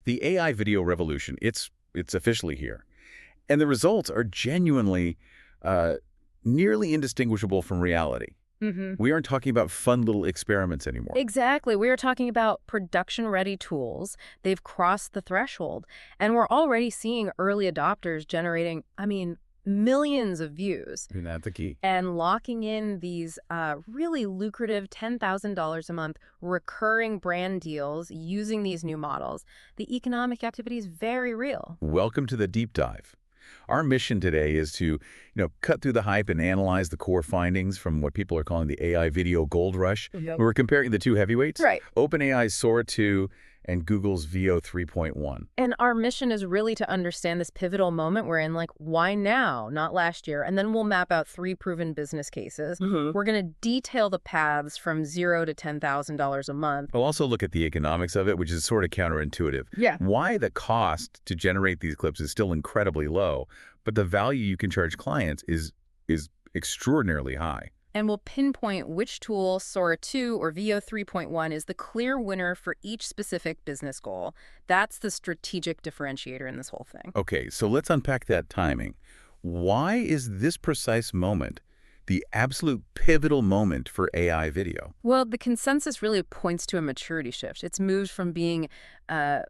The AI video revolution, it's officially here. And the results are genuinely nearly indistinguishable from reality. We aren't talking about fun little experiments anymore. Exactly. We are talking about production-ready tools. They've crossed the threshold. And we're already seeing early adopters generating, millions of views. Isn't that the key? And locking in these really lucrative $10,000 a month recurring brand deals using these new models. The economic activity is very real. Welcome to the deep dive. Our mission today is to, cut through the hype and analyze the core findings from what people are calling the AI video gold rush. Yep. We're comparing the two heavyweights, Right. OpenAI's Sora 2 and Google's Veo 3.1. And our mission is really to understand this pivotal moment we're in, like, why now, not last year? And then we'll map out 3 proven business cases. We're going to detail the paths from $0 to $10,000 a month. We'll also look at the economics of it, which is sort of counterintuitive. Yeah. Why the cost to generate these clips is still incredibly low, but the value you can charge clients is extraordinarily high. And we'll pinpoint which tool, Sora 2 or Veo 3.1, is the clear winner for each specific business goal. That's the strategic differentiator in this whole thing. Okay, so let's unpack that timing. Why is this precise moment the absolute pivotal moment for AI video? Well, the consensus really points to a maturity shift. It's moved from being a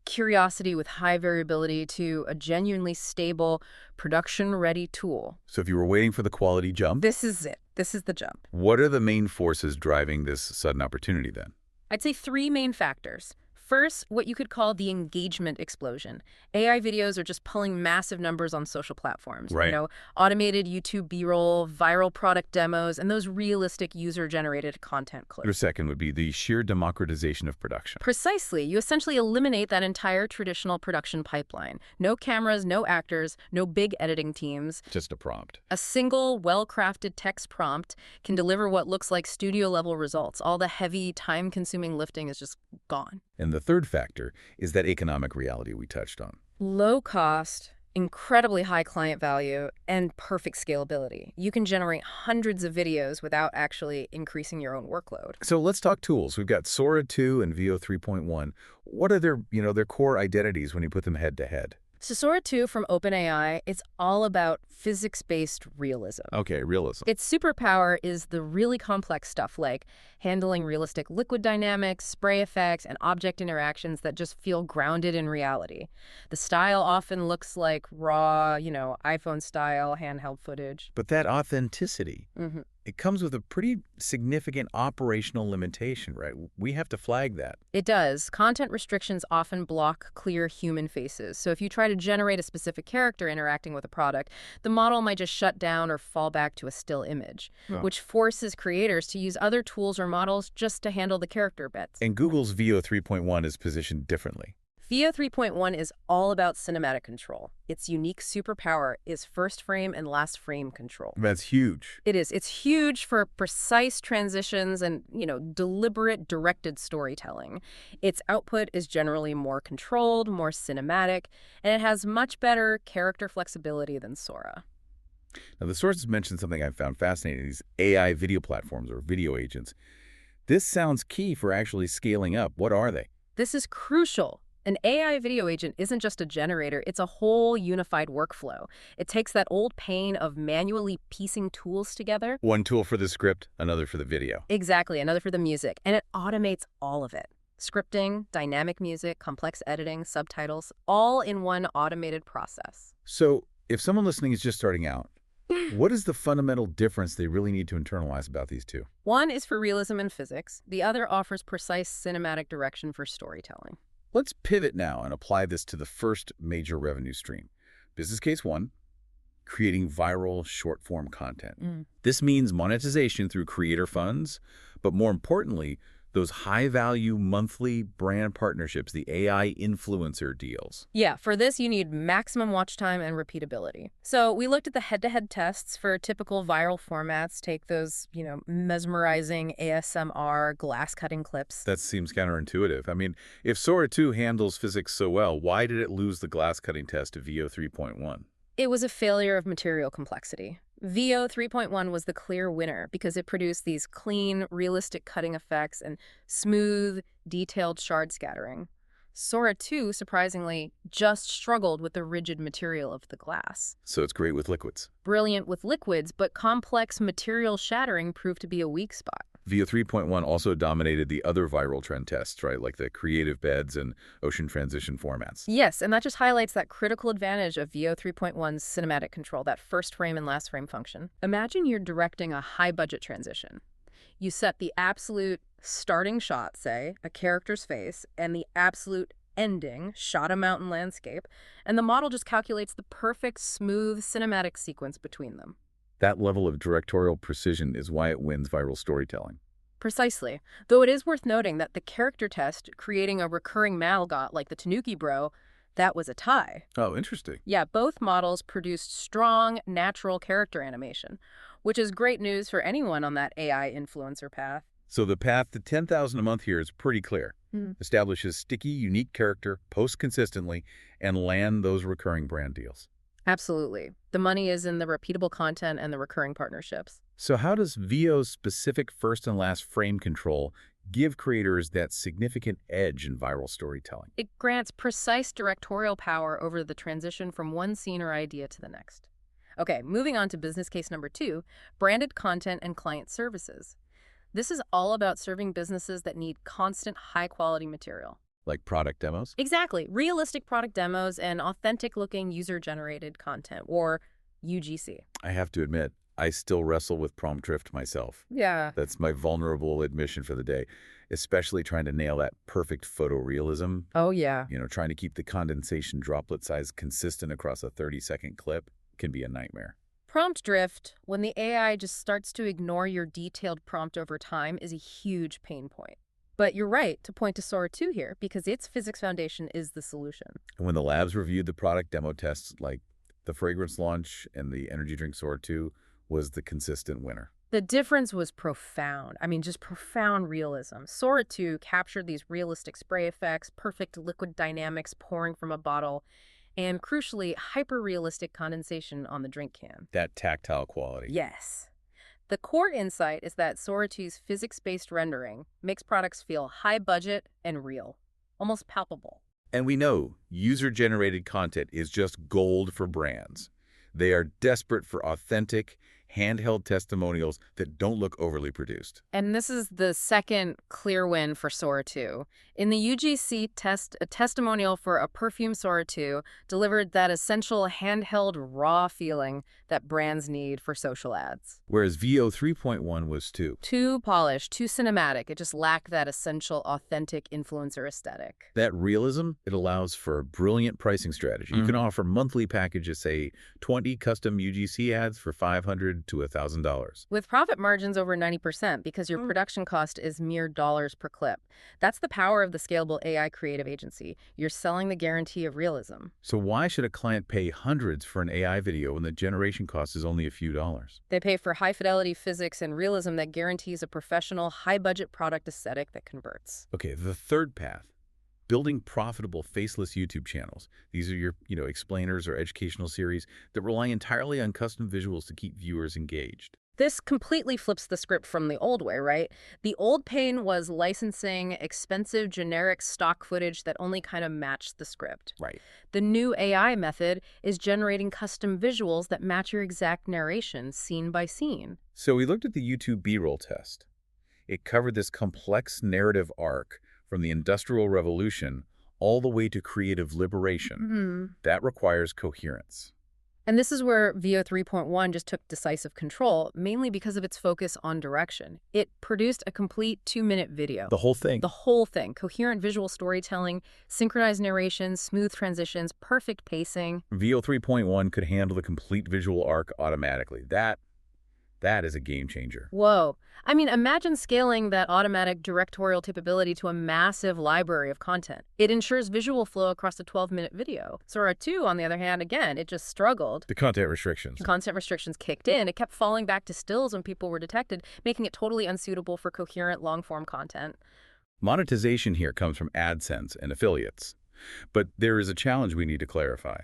curiosity with high variability to a genuinely stable, production-ready tool. So if you were waiting for the quality jump, This is it. This is the jump. what are the main forces driving this sudden opportunity then? I'd say 3 main factors. First, what you could call the engagement explosion. AI videos are just pulling massive numbers on social platforms. Right. Automated YouTube B-roll, viral product demos, and those realistic user-generated content Your clips. second would be the sheer democratization of production. Precisely. You essentially eliminate that entire traditional production pipeline. No cameras, no actors, no big editing teams. Just a prompt. A single, well-crafted text prompt can deliver what looks like studio-level results. All the heavy, time-consuming lifting is just gone. And the third factor is that economic reality we touched on. Low cost, incredibly high client value, and perfect scalability. You can generate hundreds of videos without actually increasing your own workload. So let's talk tools. We've got Sora 2 and Veo 3.1. What are their core identities when you put them head to head? So Sora 2 from OpenAI, it's all about physics-based realism. Okay, realism. Its superpower is the really complex stuff like handling realistic liquid dynamics, spray effects, and object interactions that just feel grounded in reality. The style often looks like raw, iPhone-style handheld footage. But that authenticity, Mm-hmm. it comes with a pretty significant operational limitation, right? We have to flag that. It does. Content restrictions often block clear human faces. So if you try to generate a specific character interacting with a product, the model might just shut down or fall back to a still image, which forces creators to use other tools or models just to handle the character bits. And Google's Veo 3.1 is positioned differently. Veo 3.1 is all about cinematic control. Its unique superpower is first frame and last frame control. That's huge. It is. It's huge for precise transitions and, deliberate directed storytelling. Its output is generally more controlled, more cinematic, and it has much better character flexibility than Sora. Now, the sources mentioned something I found fascinating, these AI video platforms or video agents. This sounds key for actually scaling up. What are they? This is crucial. An AI video agent isn't just a generator, it's a whole unified workflow. It takes that old pain of manually piecing tools together. One tool for the script, another for the video. Exactly, another for the music. And it automates all of it. Scripting, dynamic music, complex editing, subtitles, all in one automated process. So if someone listening is just starting out, what is the fundamental difference they really need to internalize about these two? One is for realism and physics. The other offers precise cinematic direction for storytelling. Let's pivot now and apply this to the first major revenue stream. Business case 1, creating viral short-form content. This means monetization through creator funds, but more importantly, those high-value monthly brand partnerships, the AI influencer deals. Yeah, for this you need maximum watch time and repeatability. So we looked at the head-to-head tests for typical viral formats. Take those, mesmerizing ASMR glass-cutting clips. That seems counterintuitive. I mean, if Sora 2 handles physics so well, why did it lose the glass-cutting test to Veo 3.1? It was a failure of material complexity. Veo 3.1 was the clear winner because it produced these clean, realistic cutting effects and smooth, detailed shard scattering. Sora 2, surprisingly, just struggled with the rigid material of the glass. So it's great with liquids. Brilliant with liquids, but complex material shattering proved to be a weak spot. Veo 3.1 also dominated the other viral trend tests, right, like the creative beds and ocean transition formats. Yes, and that just highlights that critical advantage of Veo 3.1's cinematic control, that first frame and last frame function. Imagine you're directing a high-budget transition. You set the absolute starting shot, say, a character's face, and the absolute ending, shot a mountain landscape, and the model just calculates the perfect, smooth cinematic sequence between them. That level of directorial precision is why it wins viral storytelling. Precisely. Though it is worth noting that the character test, creating a recurring mascot like the Tanuki Bro, that was a tie. Oh, interesting. Yeah, both models produced strong, natural character animation, which is great news for anyone on that AI influencer path. So the path to 10,000 a month here is pretty clear. Establishes sticky, unique character, post consistently, and land those recurring brand deals. Absolutely. The money is in the repeatable content and the recurring partnerships. So how does Veo's specific first and last frame control give creators that significant edge in viral storytelling? It grants precise directorial power over the transition from one scene or idea to the next. Okay, moving on to business case number 2, branded content and client services. This is all about serving businesses that need constant, high-quality material. Like product demos? Exactly. Realistic product demos and authentic-looking user-generated content, or UGC. I have to admit, I still wrestle with prompt drift myself. Yeah. That's my vulnerable admission for the day, especially trying to nail that perfect photorealism. Oh, yeah. Trying to keep the condensation droplet size consistent across a 30-second clip can be a nightmare. Prompt drift, when the AI just starts to ignore your detailed prompt over time, is a huge pain point. But you're right to point to Sora 2 here, because its physics foundation is the solution. And when the labs reviewed the product demo tests, like the fragrance launch and the energy drink Sora 2 was the consistent winner. The difference was profound. I mean, just profound realism. Sora 2 captured these realistic spray effects, perfect liquid dynamics pouring from a bottle, and crucially, hyper-realistic condensation on the drink can. That tactile quality. Yes. The core insight is that Sora 2's physics-based rendering makes products feel high-budget and real, almost palpable. And we know user-generated content is just gold for brands. They are desperate for authentic, handheld testimonials that don't look overly produced. And this is the second clear win for Sora 2. In the UGC test, a testimonial for a perfume Sora 2 delivered that essential handheld raw feeling that brands need for social ads. Whereas Veo 3.1 was too polished, too cinematic. It just lacked that essential, authentic influencer aesthetic. That realism, it allows for a brilliant pricing strategy. You can offer monthly packages, say 20 custom UGC ads for $500 to $1,000. With profit margins over 90% because your production cost is mere dollars per clip. That's the power of the scalable AI creative agency. You're selling the guarantee of realism. So why should a client pay hundreds for an AI video when the generation cost is only a few dollars? They pay for high-fidelity physics and realism that guarantees a professional, high-budget product aesthetic that converts. Okay, the third path. Building profitable faceless YouTube channels. These are your, explainers or educational series that rely entirely on custom visuals to keep viewers engaged. This completely flips the script from the old way, right? The old pain was licensing expensive, generic stock footage that only kind of matched the script. Right. The new AI method is generating custom visuals that match your exact narration, scene by scene. So we looked at the YouTube B-roll test. It covered this complex narrative arc from the Industrial Revolution all the way to creative liberation. That requires coherence. And this is where Veo 3.1 just took decisive control, mainly because of its focus on direction. It produced a complete 2-minute video. The whole thing. The whole thing. Coherent visual storytelling, synchronized narration, smooth transitions, perfect pacing. Veo 3.1 could handle the complete visual arc automatically. That is a game changer. Whoa. I mean, imagine scaling that automatic directorial capability to a massive library of content. It ensures visual flow across a 12-minute video. Sora 2, on the other hand, again, it just struggled. The content restrictions. Content restrictions kicked in. It kept falling back to stills when people were detected, making it totally unsuitable for coherent long-form content. Monetization here comes from AdSense and affiliates. But there is a challenge we need to clarify.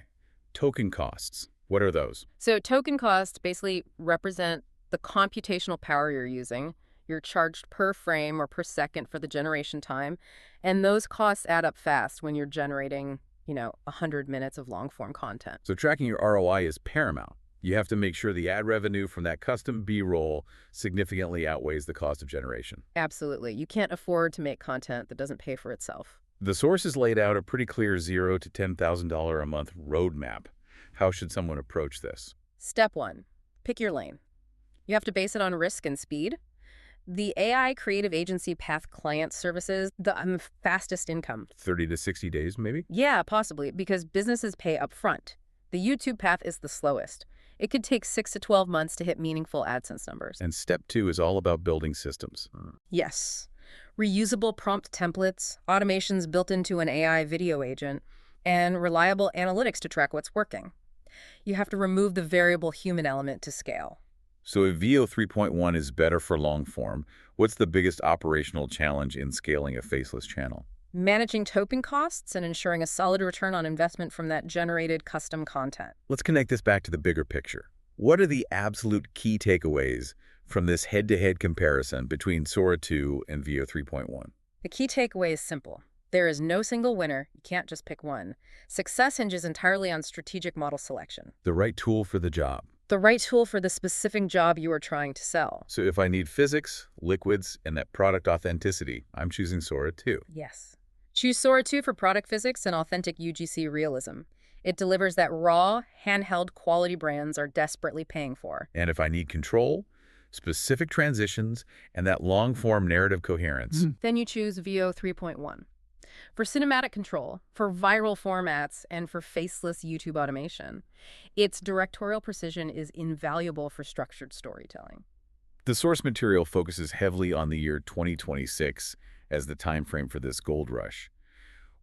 Token costs. What are those? So token costs basically represent the computational power you're using, You're charged per frame or per second for the generation time, and those costs add up fast when you're generating, 100 minutes of long-form content. So tracking your ROI is paramount. You have to make sure the ad revenue from that custom B-roll significantly outweighs the cost of generation. Absolutely. You can't afford to make content that doesn't pay for itself. The source has laid out a pretty clear $0 to $10,000 a month roadmap. How should someone approach this? Step 1. Pick your lane. You have to base it on risk and speed. The AI creative agency path client services, the fastest income. 30 to 60 days, maybe? Yeah, possibly, because businesses pay up front. The YouTube path is the slowest. It could take 6 to 12 months to hit meaningful AdSense numbers. And step 2 is all about building systems. Yes. Reusable prompt templates, automations built into an AI video agent, and reliable analytics to track what's working. You have to remove the variable human element to scale. So if Veo 3.1 is better for long form, what's the biggest operational challenge in scaling a faceless channel? Managing token costs and ensuring a solid return on investment from that generated custom content. Let's connect this back to the bigger picture. What are the absolute key takeaways from this head-to-head comparison between Sora 2 and Veo 3.1? The key takeaway is simple. There is no single winner. You can't just pick one. Success hinges entirely on strategic model selection. The right tool for the job. The right tool for the specific job you are trying to sell. So if I need physics, liquids, and that product authenticity, I'm choosing Sora 2. Yes. Choose Sora 2 for product physics and authentic UGC realism. It delivers that raw, handheld quality brands are desperately paying for. And if I need control, specific transitions, and that long-form narrative coherence, Then you choose Veo 3.1. For cinematic control, for viral formats, and for faceless YouTube automation. Its directorial precision is invaluable for structured storytelling. The source material focuses heavily on the year 2026 as the time frame for this gold rush.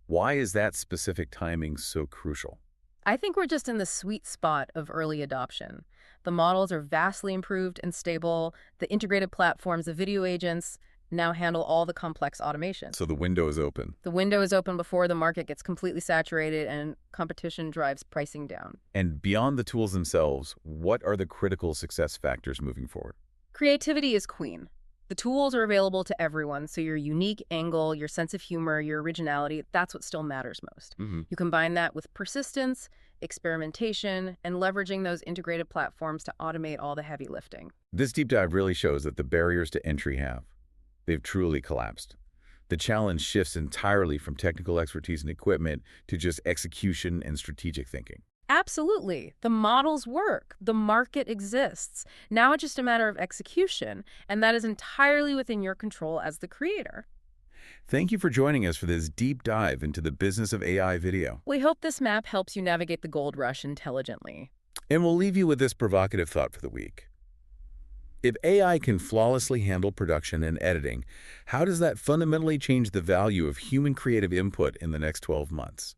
Why is that specific timing so crucial? I think we're just in the sweet spot of early adoption. The models are vastly improved and stable. The integrated platforms, the video agents, now handle all the complex automation. So the window is open. The window is open before the market gets completely saturated and competition drives pricing down. And beyond the tools themselves, what are the critical success factors moving forward? Creativity is queen. The tools are available to everyone, so your unique angle, your sense of humor, your originality, that's what still matters most. You combine that with persistence, experimentation, and leveraging those integrated platforms to automate all the heavy lifting. This deep dive really shows that the barriers to entry they've truly collapsed. The challenge shifts entirely from technical expertise and equipment to just execution and strategic thinking. Absolutely. The models work. The market exists. Now it's just a matter of execution, and that is entirely within your control as the creator. Thank you for joining us for this deep dive into the business of AI video. We hope this map helps you navigate the gold rush intelligently. And we'll leave you with this provocative thought for the week. If AI can flawlessly handle production and editing, how does that fundamentally change the value of human creative input in the next 12 months?